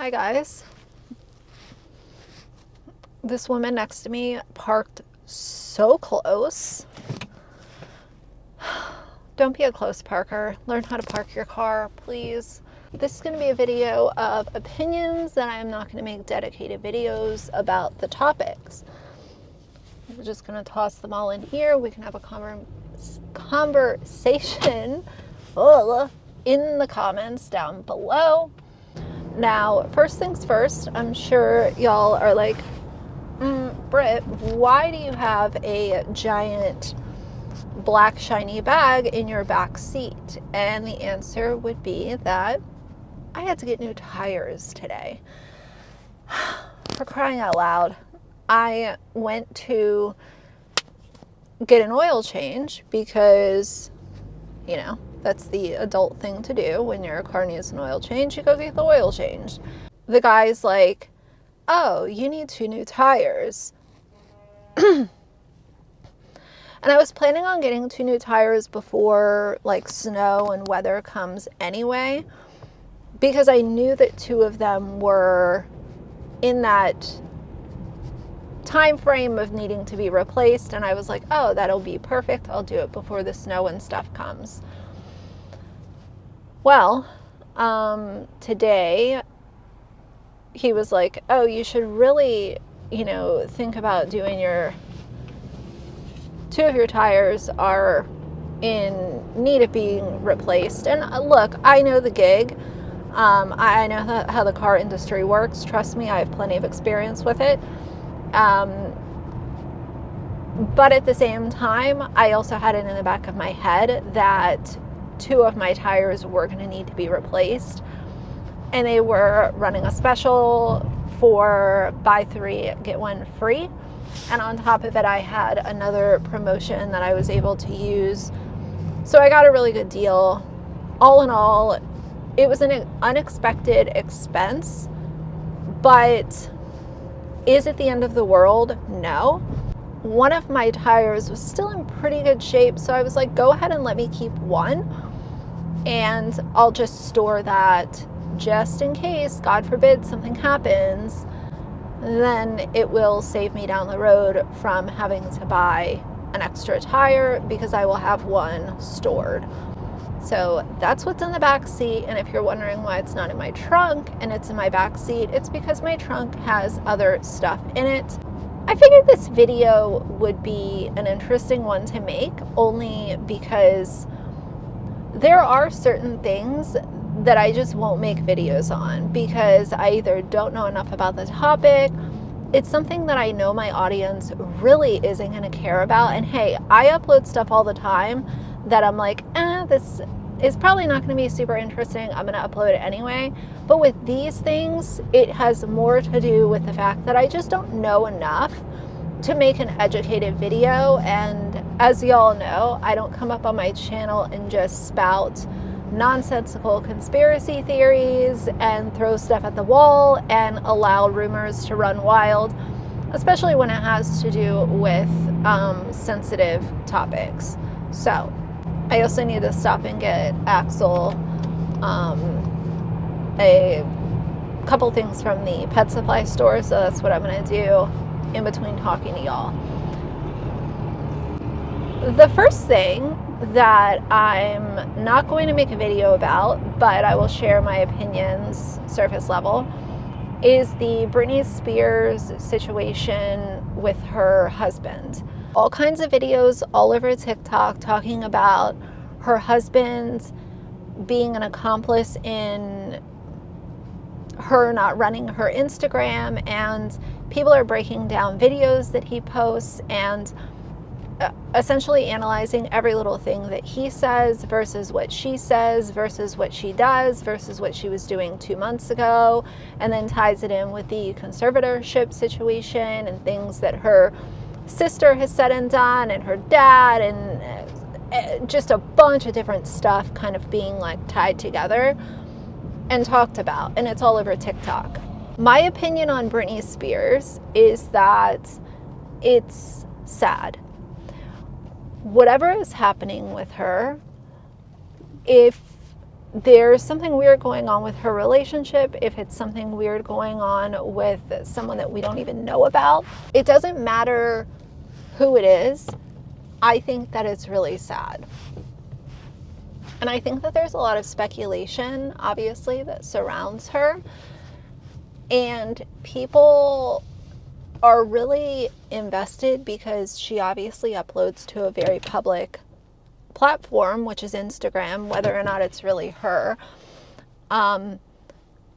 Hi guys. This woman next to me parked so close. Don't be a close parker. Learn how to park your car, please. This is going to be a video of opinions, and I'm not going to make dedicated videos about the topics. We're just going to toss them all in here. We can have a conversation in the comments down below. Now, first things first, I'm sure y'all are like, Britt, why do you have a giant black shiny bag in your back seat? And the answer would be that I had to get new tires today. For crying out loud, I went to get an oil change because, you know, that's the adult thing to do. When your car needs an oil change, you go get the oil changed. The guy's like, oh, you need 2 new tires. And I was planning on getting 2 new tires before like snow and weather comes anyway, because I knew that 2 of them were in that time frame of needing to be replaced. And I was like, oh, that'll be perfect. I'll do it before the snow and stuff comes. Well, today he was like, oh, you should really, think about doing 2 of your tires are in need of being replaced. And look, I know the gig. I know how the car industry works. Trust me, I have plenty of experience with it. But at the same time, I also had it in the back of my head that 2 of my tires were going to need to be replaced. And they were running a special for buy 3, get 1 free. And on top of it, I had another promotion that I was able to use. So I got a really good deal. All in all, it was an unexpected expense. But is it the end of the world? No. One of my tires was still in pretty good shape. So I was like, go ahead and let me keep 1. And I'll just store that just in case, God forbid, something happens. Then it will save me down the road from having to buy an extra tire because I will have 1 stored. So that's what's in the back seat. And if you're wondering why it's not in my trunk and it's in my back seat, it's because my trunk has other stuff in it. I figured this video would be an interesting one to make, only because there are certain things that I just won't make videos on because I either don't know enough about the topic. It's something that I know my audience really isn't going to care about. And hey, I upload stuff all the time that I'm like, this is probably not going to be super interesting. I'm going to upload it anyway. But with these things, it has more to do with the fact that I just don't know enough to make an educated video. And as y'all know, I don't come up on my channel and just spout nonsensical conspiracy theories and throw stuff at the wall and allow rumors to run wild, especially when it has to do with sensitive topics. So I also need to stop and get Axel a couple things from the pet supply store, so that's what I'm going to do in between talking to y'all. The first thing that I'm not going to make a video about, but I will share my opinions surface level, is the Britney Spears situation with her husband. All kinds of videos all over TikTok talking about her husband being an accomplice in her not running her Instagram, and people are breaking down videos that he posts and essentially analyzing every little thing that he says versus what she says versus what she does versus what she was doing 2 months ago, and then ties it in with the conservatorship situation and things that her sister has said and done and her dad, and just a bunch of different stuff kind of being like tied together and talked about, and it's all over TikTok. My opinion on Britney Spears is that it's sad. Whatever is happening with her, if there's something weird going on with her relationship, if it's something weird going on with someone that we don't even know about, it doesn't matter who it is. I think that it's really sad. And I think that there's a lot of speculation, obviously, that surrounds her. And people are really invested because she obviously uploads to a very public platform, which is Instagram, whether or not it's really her. And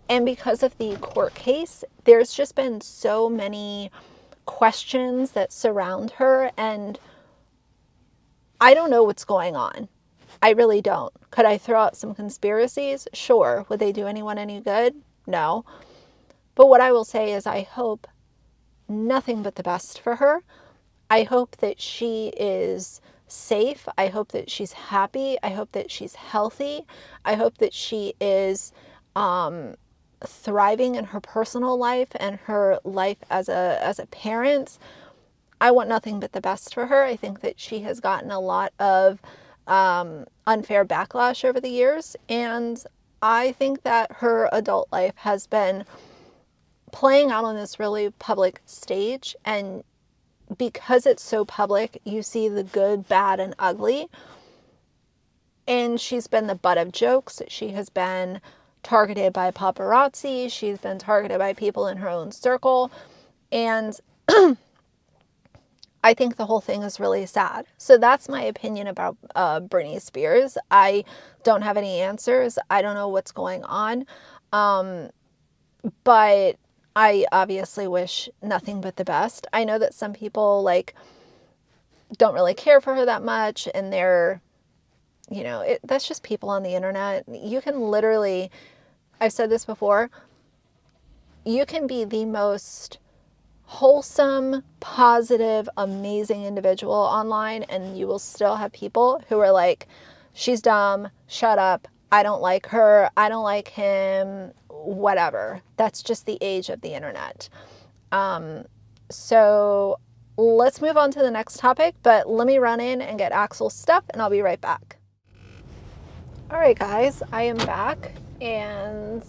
because of the court case, there's just been so many questions that surround her, and I don't know what's going on. I really don't. Could I throw out some conspiracies? Sure. Would they do anyone any good? No. But what I will say is I hope nothing but the best for her. I hope that she is safe. I hope that she's happy. I hope that she's healthy. I hope that she is thriving in her personal life and her life as a parent. I want nothing but the best for her. I think that she has gotten a lot of unfair backlash over the years, and I think that her adult life has been playing out on this really public stage, and because it's so public, you see the good, bad, and ugly. And she's been the butt of jokes. She has been targeted by paparazzi. She's been targeted by people in her own circle. And I think the whole thing is really sad. So that's my opinion about Britney Spears. I don't have any answers. I don't know what's going on. But I obviously wish nothing but the best. I know that some people don't really care for her that much, and they're, that's just people on the internet. You can literally, I've said this before, you can be the most wholesome, positive, amazing individual online, and you will still have people who are like, she's dumb, shut up, I don't like her, I don't like him, whatever. That's just the age of the internet. So let's move on to the next topic, but let me run in and get Axel's stuff, and I'll be right back. All right, guys, I am back, and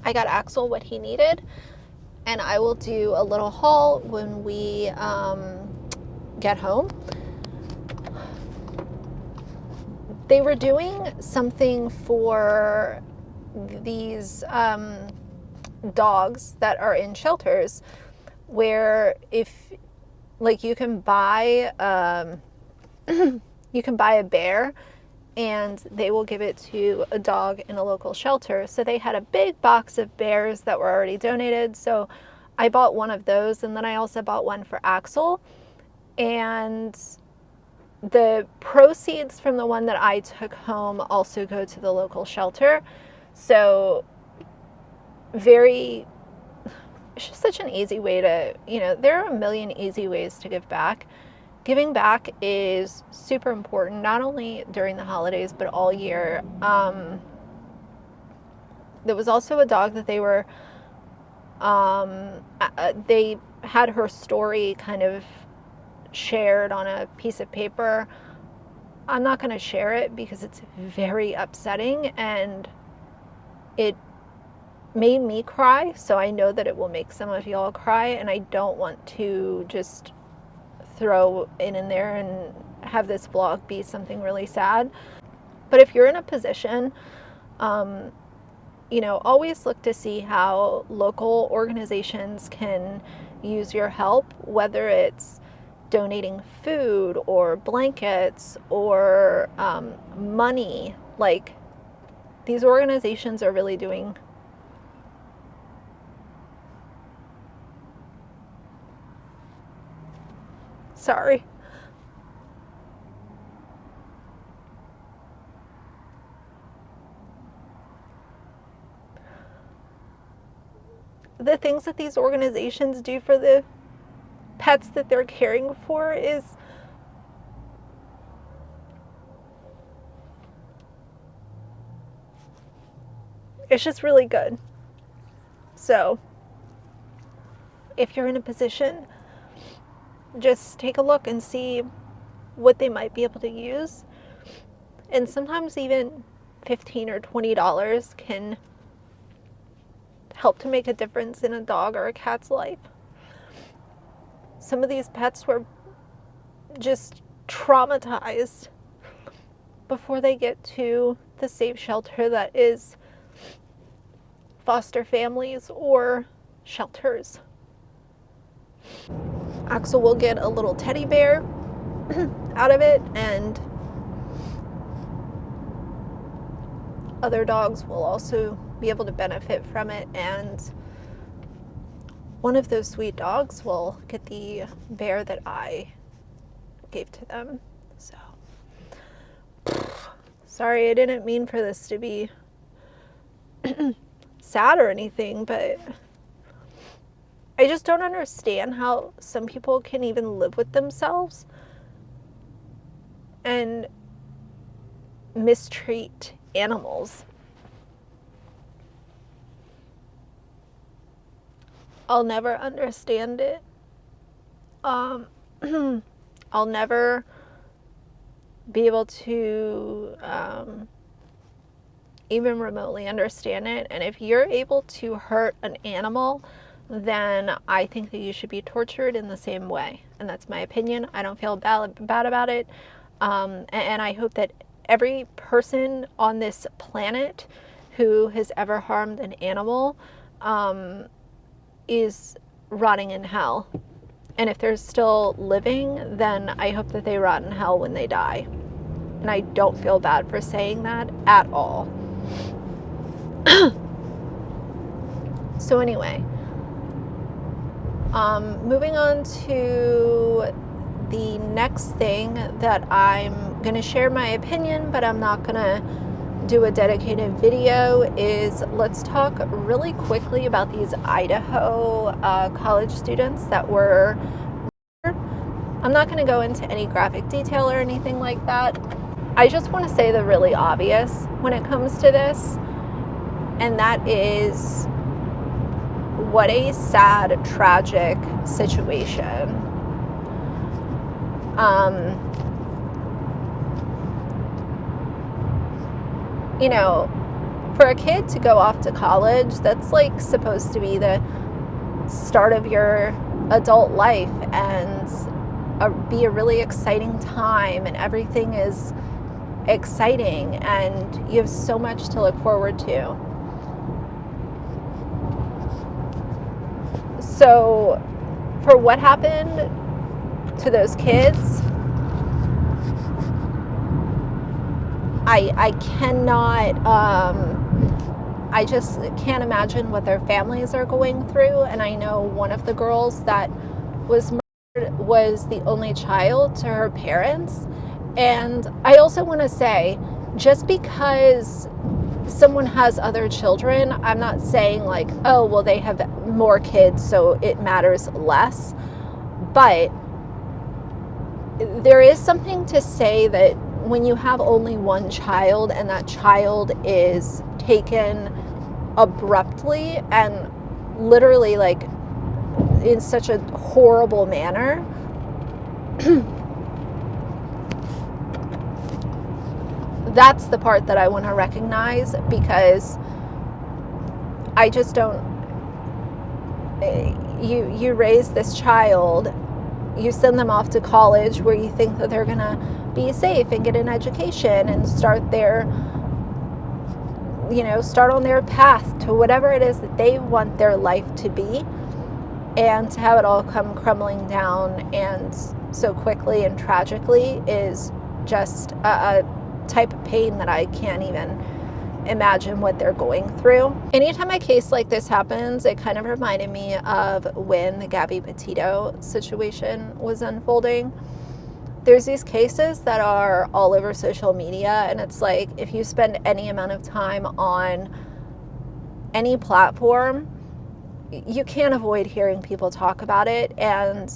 I got Axel what he needed, and I will do a little haul when we get home. They were doing something for these dogs that are in shelters, where if you can buy you can buy a bear, and they will give it to a dog in a local shelter. So they had a big box of bears that were already donated. So I bought one of those, and then I also bought one for Axel. And the proceeds from the one that I took home also go to the local shelter. So it's just such an easy way to, there are a million easy ways to give back. Giving back is super important, not only during the holidays, but all year. There was also a dog that they had her story kind of shared on a piece of paper. I'm not going to share it because it's very upsetting, and it made me cry, so I know that it will make some of y'all cry, and I don't want to just throw it in there and have this vlog be something really sad. But if you're in a position, always look to see how local organizations can use your help, whether it's donating food or blankets or money. Like, these organizations are really doing sorry. The things that these organizations do for the pets that they're caring for it's just really good. So if you're in a position, just take a look and see what they might be able to use. And sometimes even $15 or $20 can help to make a difference in a dog or a cat's life. Some of these pets were just traumatized before they get to the safe shelter that is foster families or shelters. Axel will get a little teddy bear out of it, and other dogs will also be able to benefit from it, and one of those sweet dogs will get the bear that I gave to them. So, sorry, I didn't mean for this to be sad or anything, but I just don't understand how some people can even live with themselves and mistreat animals. I'll never understand it. I'll never be able to even remotely understand it. And if you're able to hurt an animal, then I think that you should be tortured in the same way. And that's my opinion. I don't feel bad about it. And I hope that every person on this planet who has ever harmed an animal is rotting in hell. And if they're still living, then I hope that they rot in hell when they die. And I don't feel bad for saying that at all. So anyway, moving on to the next thing that I'm going to share my opinion, but I'm not going to do a dedicated video, is let's talk really quickly about these Idaho college students that were murdered. I'm not going to go into any graphic detail or anything like that. I just want to say the really obvious when it comes to this, and that is what a sad, tragic situation. You know, for a kid to go off to college, that's like supposed to be the start of your adult life and be a really exciting time, and everything is exciting and you have so much to look forward to. So for what happened to those kids, I cannot, I just can't imagine what their families are going through. And I know one of the girls that was murdered was the only child to her parents. And I also want to say, just because someone has other children, I'm not saying like, oh, well, they have more kids, so it matters less. But there is something to say that when you have only one child and that child is taken abruptly and literally like in such a horrible manner, that's the part that I want to recognize, because I just don't, you raise this child, you send them off to college where you think that they're going to be safe and get an education and start start on their path to whatever it is that they want their life to be, and to have it all come crumbling down and so quickly and tragically is just a type of pain that I can't even imagine what they're going through. Anytime a case like this happens, it kind of reminded me of when the Gabby Petito situation was unfolding. There's these cases that are all over social media, and it's like, if you spend any amount of time on any platform, you can't avoid hearing people talk about it. And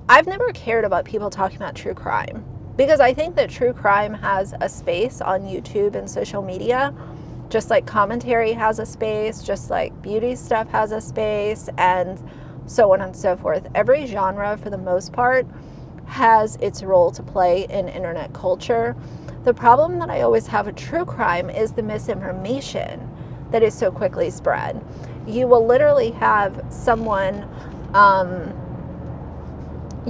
I've never cared about people talking about true crime, because I think that true crime has a space on YouTube and social media, just like commentary has a space, just like beauty stuff has a space, and so on and so forth. Every genre, for the most part, has its role to play in internet culture. The problem that I always have with true crime is the misinformation that is so quickly spread. You will literally have someone,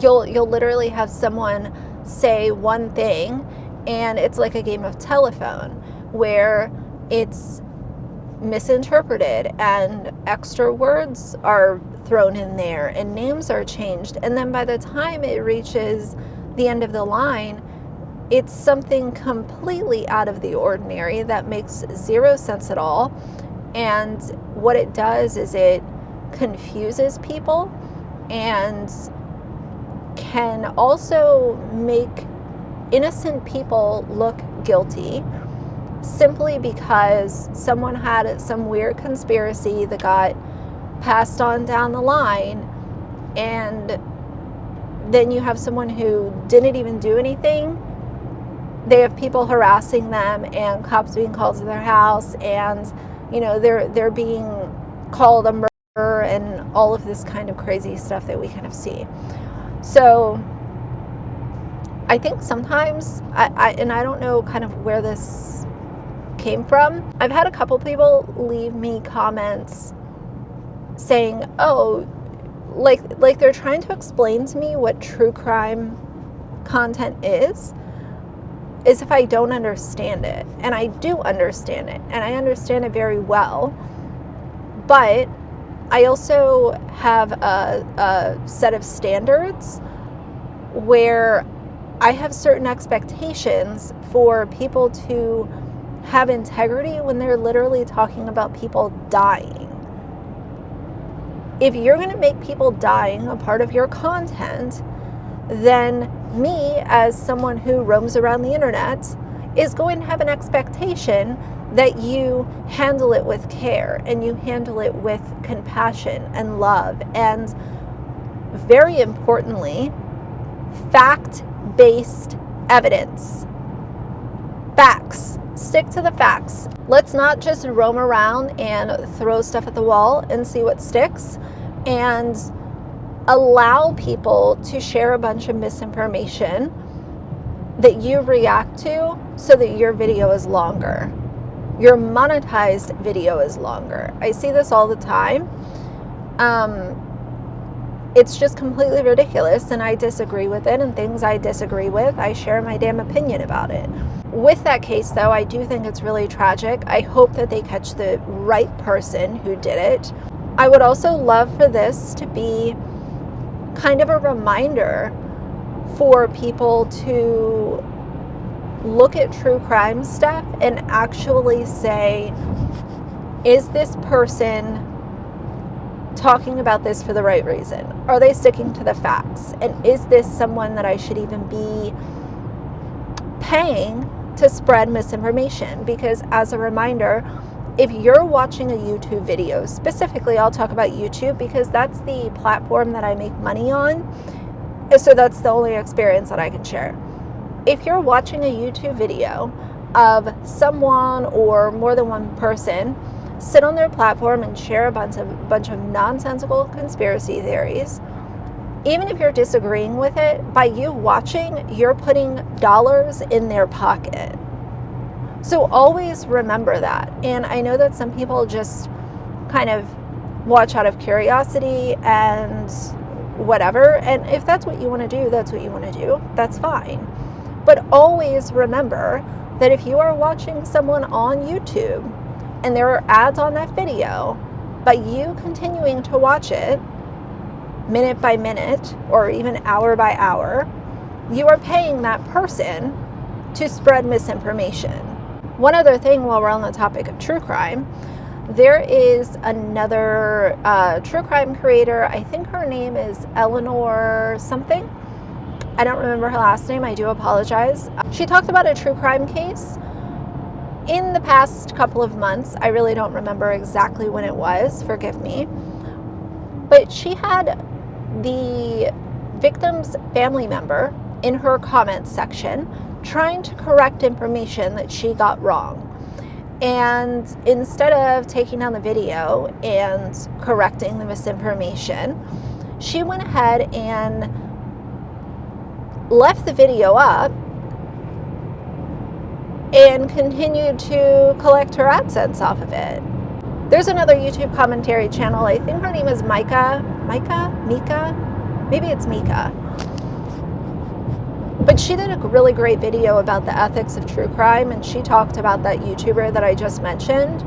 you'll literally have someone say one thing, and it's like a game of telephone where it's misinterpreted and extra words are thrown in there and names are changed, and then by the time it reaches the end of the line, it's something completely out of the ordinary that makes zero sense at all. And what it does is it confuses people and can also make innocent people look guilty simply because someone had some weird conspiracy that got passed on down the line, and then you have someone who didn't even do anything. They have people harassing them and cops being called to their house, and they're being called a murderer and all of this kind of crazy stuff that we kind of see. So I think sometimes I don't know kind of where this came from. I've had a couple people leave me comments saying, oh, like they're trying to explain to me what true crime content is if I don't understand it. And I do understand it, and I understand it very well. But I also have a set of standards where I have certain expectations for people to have integrity when they're literally talking about people dying. If you're going to make people dying a part of your content, then me, as someone who roams around the internet, is going to have an expectation that you handle it with care and you handle it with compassion and love, and very importantly, fact-based evidence. Facts. Stick to the facts. Let's not just roam around and throw stuff at the wall and see what sticks, and allow people to share a bunch of misinformation that you react to so that your video is longer. Your monetized video is longer. I see this all the time. It's just completely ridiculous, and I disagree with it, and things I disagree with, I share my damn opinion about it. With that case, though, I do think it's really tragic. I hope that they catch the right person who did it. I would also love for this to be kind of a reminder for people to look at true crime stuff and actually say, is this person talking about this for the right reason? Are they sticking to the facts? And is this someone that I should even be paying to spread misinformation? Because as a reminder, if you're watching a YouTube video, specifically I'll talk about YouTube because that's the platform that I make money on, so that's the only experience that I can share. If you're watching a YouTube video of someone or more than one person sit on their platform and share a bunch of nonsensical conspiracy theories, even if you're disagreeing with it, by you watching, you're putting dollars in their pocket. So always remember that. And I know that some people just kind of watch out of curiosity and whatever. And if that's what you want to do, that's what you want to do. That's fine. But always remember that if you are watching someone on YouTube and there are ads on that video, by you continuing to watch it minute by minute or even hour by hour, you are paying that person to spread misinformation. One other thing while we're on the topic of true crime, there is another true crime creator. I think her name is Eleanor something. I don't remember her last name. I do apologize. She talked about a true crime case in the past couple of months. I really don't remember exactly when it was. Forgive me. But she had the victim's family member in her comments section trying to correct information that she got wrong. And instead of taking down the video and correcting the misinformation, she went ahead and left the video up and continued to collect her AdSense off of it. There's another YouTube commentary channel. I think her name is Mika? Maybe it's Mika. But she did a really great video about the ethics of true crime, and she talked about that YouTuber that I just mentioned.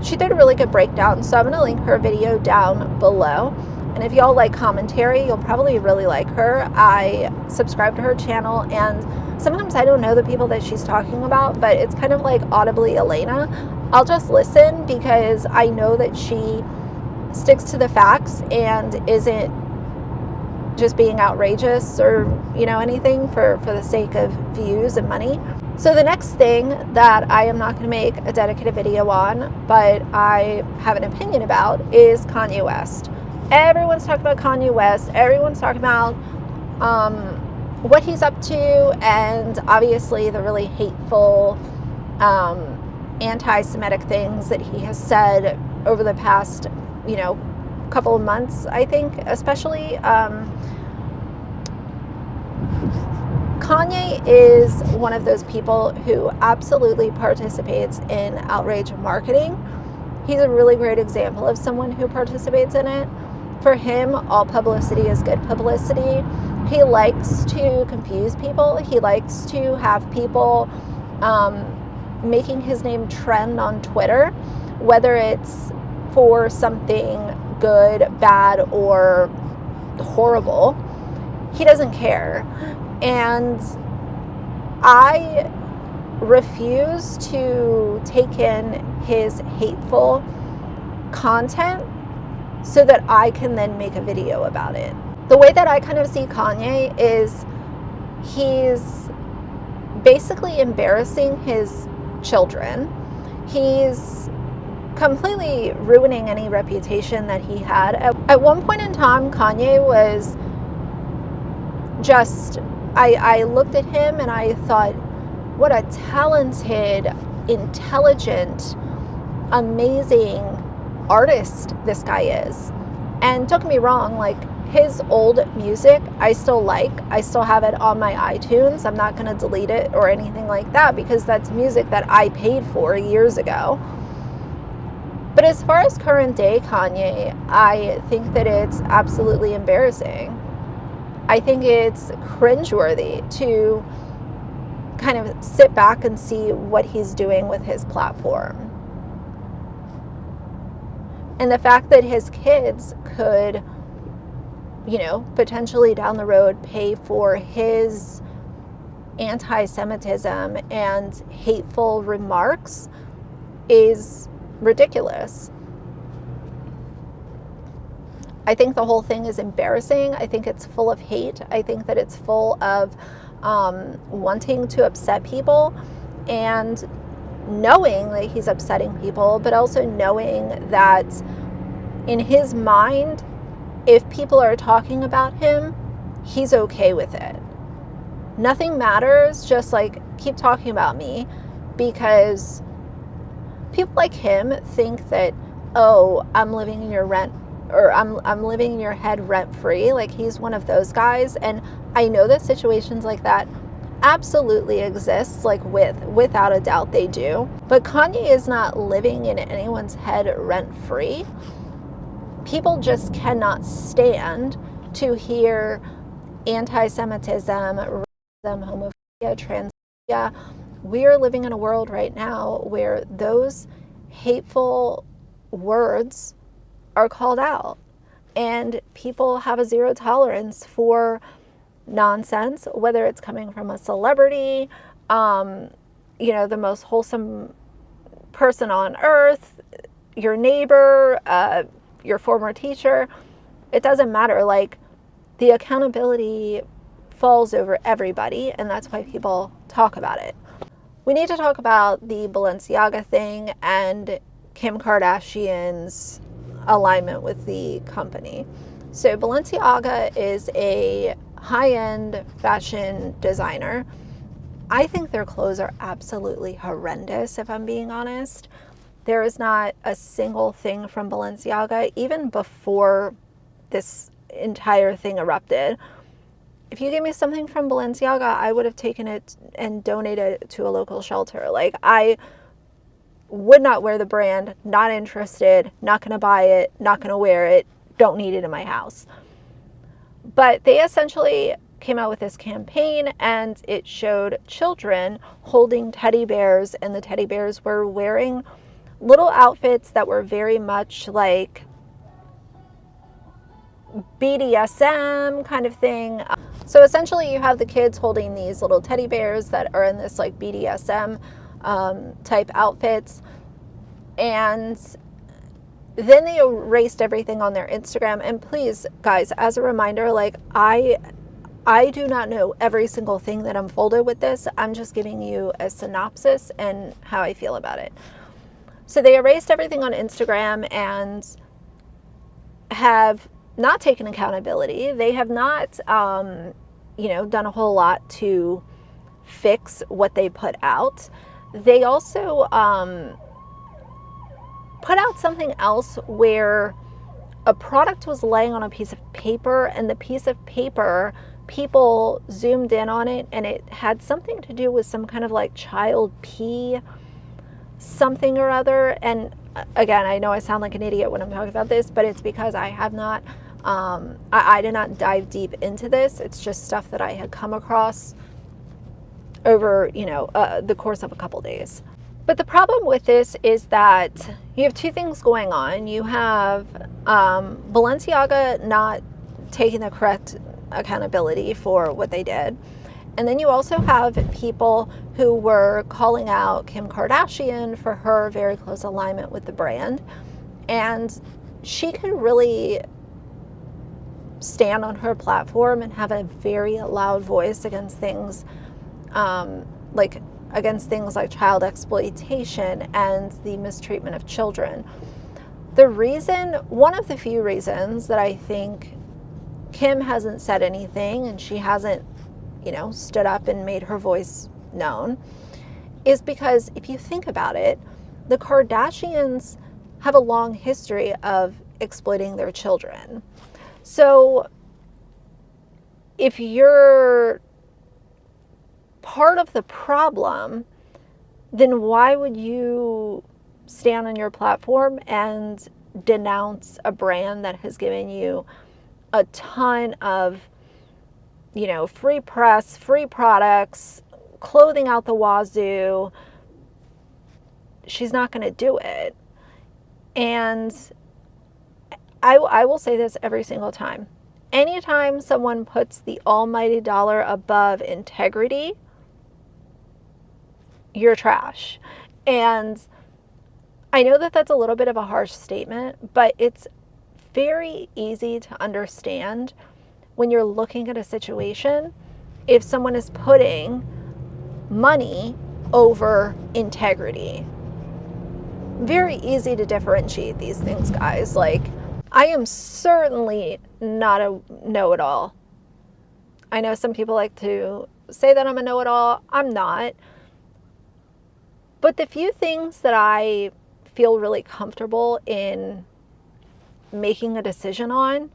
She did a really good breakdown, so I'm going to link her video down below. And if y'all like commentary, you'll probably really like her. I subscribe to her channel, and sometimes I don't know the people that she's talking about, but it's kind of like audibly Elena. I'll just listen because I know that she sticks to the facts and isn't just being outrageous or, you know, anything for the sake of views and money. So the next thing that I am not going to make a dedicated video on, but I have an opinion about, is Kanye West. Everyone's talking about Kanye West. Everyone's talking about what he's up to, and obviously the really hateful anti-Semitic things that he has said over the past, you know, couple of months, I think, especially. Kanye is one of those people who absolutely participates in outrage marketing. He's a really great example of someone who participates in it. For him, all publicity is good publicity. He likes to confuse people. He likes to have people making his name trend on Twitter, whether it's for something good, bad, or horrible. He doesn't care. And I refuse to take in his hateful content so that I can then make a video about it. The way that I kind of see Kanye is he's basically embarrassing his children. He's completely ruining any reputation that he had. At one point in time, Kanye was just, I looked at him and I thought, what a talented, intelligent, amazing artist this guy is. And don't get me wrong, like, his old music I still like. I still have it on my iTunes. I'm not going to delete it or anything like that because that's music that I paid for years ago. But as far as current day Kanye, I think that it's absolutely embarrassing. I think it's cringeworthy to kind of sit back and see what he's doing with his platform. And the fact that his kids could, you know, potentially down the road pay for his anti-Semitism and hateful remarks is ridiculous. I think the whole thing is embarrassing. I think it's full of hate. I think that it's full of wanting to upset people and knowing that he's upsetting people, but also knowing that in his mind, if people are talking about him, he's okay with it. Nothing matters, just like, keep talking about me, because people like him think that, oh, I'm living in your rent, or I'm living in your head rent free. Like, he's one of those guys. And I know that situations like that absolutely exist, like without a doubt they do. But Kanye is not living in anyone's head rent free. People just cannot stand to hear anti-Semitism, racism, homophobia, transphobia. We are living in a world right now where those hateful words are called out, and people have a zero tolerance for nonsense, whether it's coming from a celebrity, you know, the most wholesome person on earth, your neighbor, your former teacher. It doesn't matter. Like, the accountability falls over everybody, and that's why people talk about it. We need to talk about the Balenciaga thing and Kim Kardashian's alignment with the company. So Balenciaga is a high-end fashion designer. I think their clothes are absolutely horrendous, if I'm being honest. There is not a single thing from Balenciaga, even before this entire thing erupted, if you gave me something from Balenciaga, I would have taken it and donated it to a local shelter. Like, I would not wear the brand, not interested, not going to buy it, not going to wear it, don't need it in my house. But they essentially came out with this campaign, and it showed children holding teddy bears, and the teddy bears were wearing little outfits that were very much like BDSM kind of thing. So essentially you have the kids holding these little teddy bears that are in this like BDSM type outfits, and then they erased everything on their Instagram. And please, guys, as a reminder, like I do not know every single thing that unfolded with this. I'm just giving you a synopsis and how I feel about it. So they erased everything on Instagram and have not taken accountability. They have not, done a whole lot to fix what they put out. They also put out something else where a product was laying on a piece of paper, and the piece of paper, people zoomed in on it, and it had something to do with some kind of like child pee, something or other. And again, I know I sound like an idiot when I'm talking about this, but it's because I have not, I did not dive deep into this. It's just stuff that I had come across over, the course of a couple days. But the problem with this is that you have two things going on. You have Balenciaga not taking the correct accountability for what they did. And then you also have people who were calling out Kim Kardashian for her very close alignment with the brand. And she can really stand on her platform and have a very loud voice against things like child exploitation and the mistreatment of children. One of the few reasons that I think Kim hasn't said anything and she hasn't, stood up and made her voice known is because if you think about it, the Kardashians have a long history of exploiting their children. So if you're part of the problem, then why would you stand on your platform and denounce a brand that has given you a ton of, free press, free products, clothing out the wazoo? She's not going to do it. And I will say this every single time. Anytime someone puts the almighty dollar above integrity, you're trash. And I know that that's a little bit of a harsh statement, but it's very easy to understand when you're looking at a situation if someone is putting money over integrity. Very easy to differentiate these things, guys. Like, I am certainly not a know-it-all. I know some people like to say that I'm a know-it-all. I'm not. But the few things that I feel really comfortable in making a decision on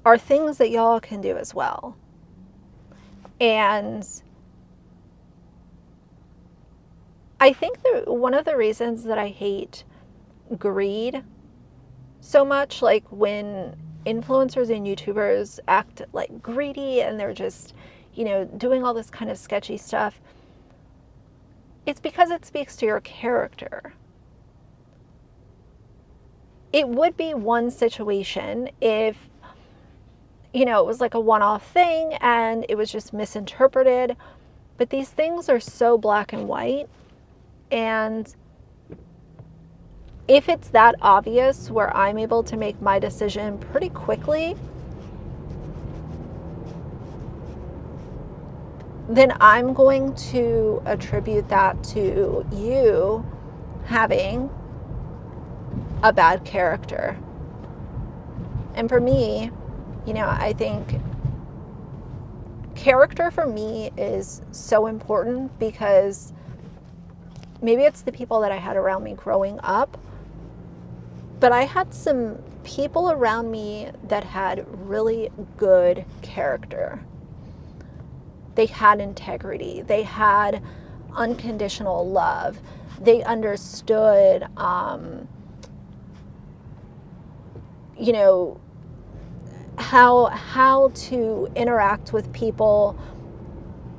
are things that y'all can do as well. And I think that one of the reasons that I hate greed so much, like when influencers and YouTubers act like greedy and they're just, doing all this kind of sketchy stuff, it's because it speaks to your character. It would be one situation if, it was like a one-off thing and it was just misinterpreted. But these things are so black and white. And if it's that obvious where I'm able to make my decision pretty quickly, then I'm going to attribute that to you having a bad character. And for me, I think character for me is so important because maybe it's the people that I had around me growing up, but I had some people around me that had really good character. They had integrity. They had unconditional love. They understood, you know, how to interact with people,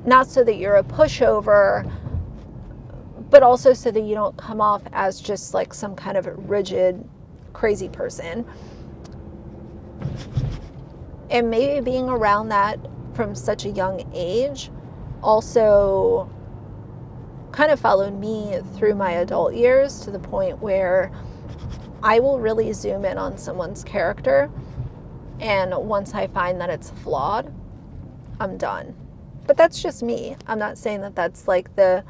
not so that you're a pushover, but also so that you don't come off as just like some kind of rigid, crazy person. And maybe being around that from such a young age also kind of followed me through my adult years, to the point where I will really zoom in on someone's character, and once I find that it's flawed, I'm done. But that's just me. I'm not saying that that's like the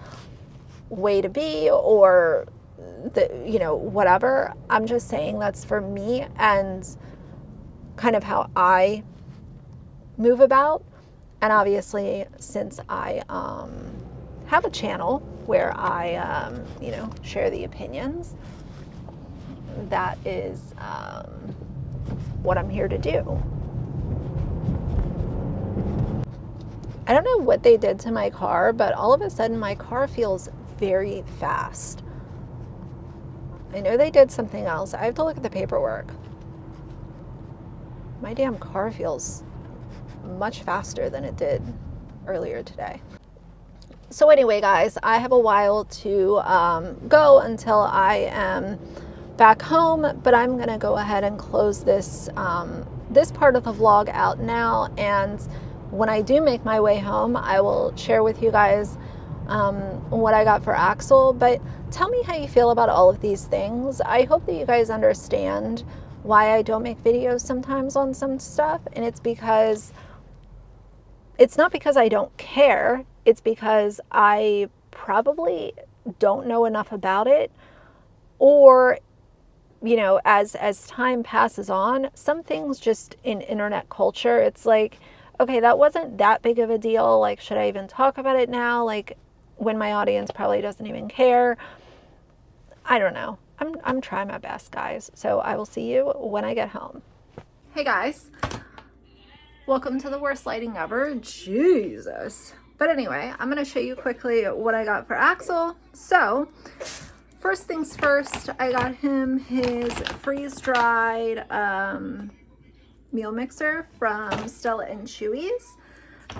way to be, or the, you know, whatever. I'm just saying that's for me and kind of how I move about. And obviously, since I have a channel where I you know, share the opinions, that is what I'm here to do. I don't know what they did to my car, but all of a sudden my car feels very fast. I know they did something else. I have to look at the paperwork. My damn car feels much faster than it did earlier today. So anyway, guys, I have a while to go until I am back home, but I'm gonna go ahead and close this this part of the vlog out now, and when I do make my way home, I will share with you guys what I got for Axel. But tell me how you feel about all of these things. I hope that you guys understand why I don't make videos sometimes on some stuff, and it's not because I don't care, it's because I probably don't know enough about it, or, you know, as time passes on, some things just in internet culture, it's like, okay, that wasn't that big of a deal. Like, should I even talk about it now? Like, when my audience probably doesn't even care. I don't know. I'm trying my best, guys. So I will see you when I get home. Hey, guys. Welcome to the worst lighting ever. Jesus. But anyway, I'm going to show you quickly what I got for Axel. So, first things first, I got him his freeze-dried meal mixer from Stella & Chewy's.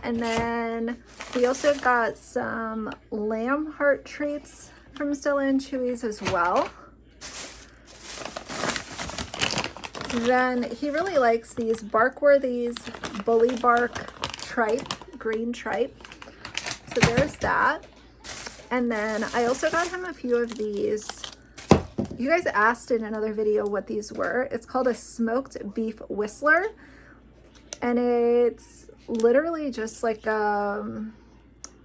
And then we also got some lamb heart treats from Stella & Chewy's as well. Then he really likes these Barkworthy's Bully Bark tripe, green tripe. So there's that. And then I also got him a few of these. You guys asked in another video what these were. It's called a smoked beef whistler. And it's literally just like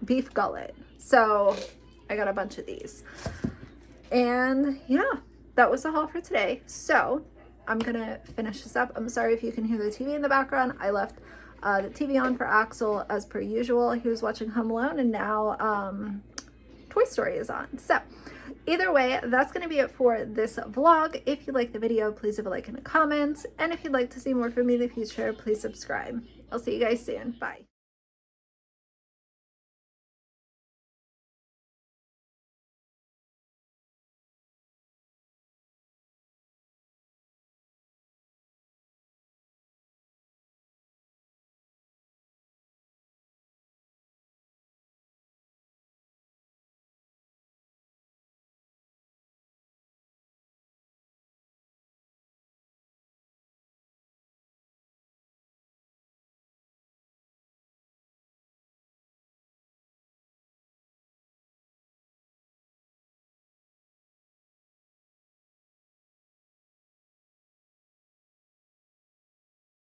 beef gullet. So I got a bunch of these. And yeah, that was the haul for today. So I'm gonna finish this up. I'm sorry if you can hear the TV in the background. I left the TV on for Axel as per usual. He was watching Home Alone, and now Toy Story is on. So either way, that's going to be it for this vlog. If you like the video, please leave a like and a comment. And if you'd like to see more from me in the future, please subscribe. I'll see you guys soon. Bye.